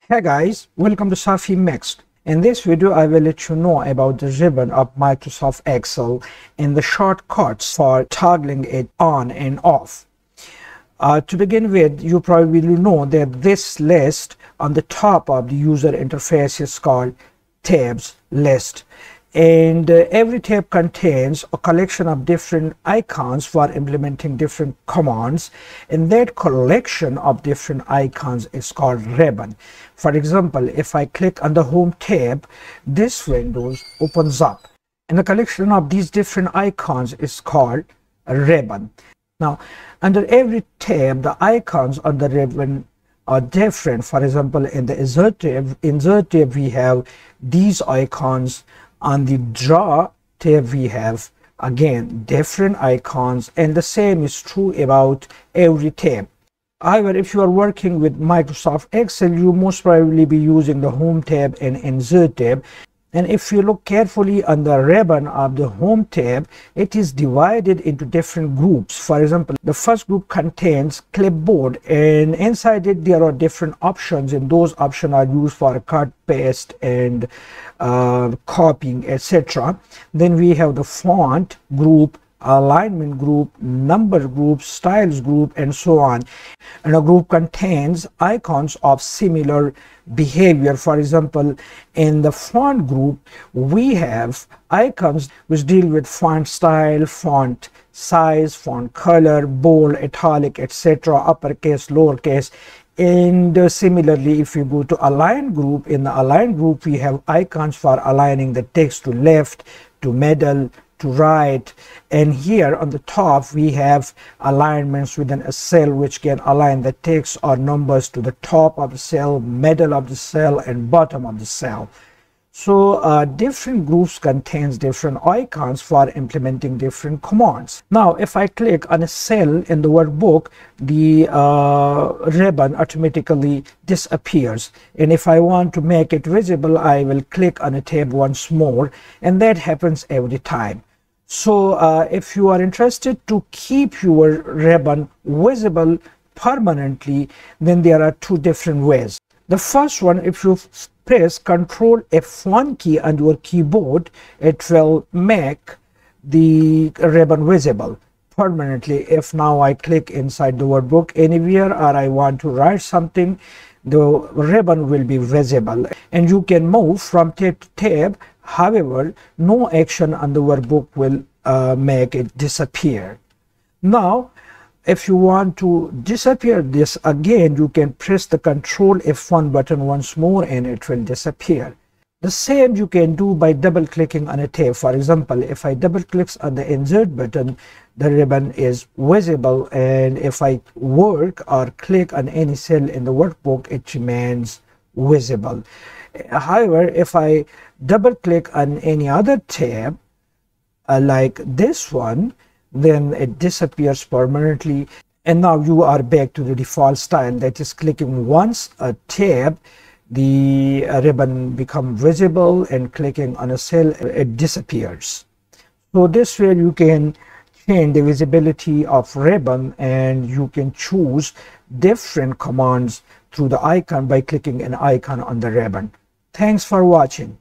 Hey guys, welcome to Safi Mixed. In this video, I will let you know about the ribbon of Microsoft Excel and the shortcuts for toggling it on and off. To begin with, you probably know that this list on the top of the user interface is called tabs list. And every tab contains a collection of different icons for implementing different commands, and that collection of different icons is called ribbon. For example, if I click on the home tab, this window opens up and the collection of these different icons is called a ribbon. Now, under every tab, the icons on the ribbon are different. For example, in the insert tab we have these icons. On the draw tab we have again different icons, and the same is true about every tab. However, if you are working with Microsoft Excel, you most probably be using the home tab and insert tab. And if you look carefully on the ribbon of the home tab, it is divided into different groups. For example, the first group contains clipboard, and inside it there are different options, and those options are used for cut, paste, and copying, etc. Then we have the font group, alignment group, number group, styles group, and so on. And a group contains icons of similar behavior. For example, in the font group we have icons which deal with font style, font size, font color, bold, italic, etc., uppercase, lowercase. And similarly, if you go to align group, in the align group we have icons for aligning the text to left, to middle, to right. And here on the top we have alignments within a cell which can align the text or numbers to the top of the cell, middle of the cell, and bottom of the cell. So different groups contains different icons for implementing different commands. Now if I click on a cell in the workbook, the ribbon automatically disappears, and if I want to make it visible, I will click on a tab once more, and that happens every time. So if you are interested to keep your ribbon visible permanently, then there are two different ways. The first one, if you press Ctrl F1 key on your keyboard, it will make the ribbon visible permanently. If now I click inside the workbook anywhere, or I want to write something, the ribbon will be visible, and you can move from tab to tab. However, no action on the workbook will make it disappear. Now if you want to disappear this again, you can press the Ctrl F1 button once more and it will disappear. The same you can do by double clicking on a tab. For example, if I double click on the insert button, the ribbon is visible, and if I work or click on any cell in the workbook, it remains visible. However, if I double click on any other tab like this one, then it disappears permanently, and now you are back to the default style, that is clicking once a tab the ribbon becomes visible, and clicking on a cell it disappears. So this way you can change the visibility of ribbon, and you can choose different commands through the icon by clicking an icon on the ribbon. Thanks for watching.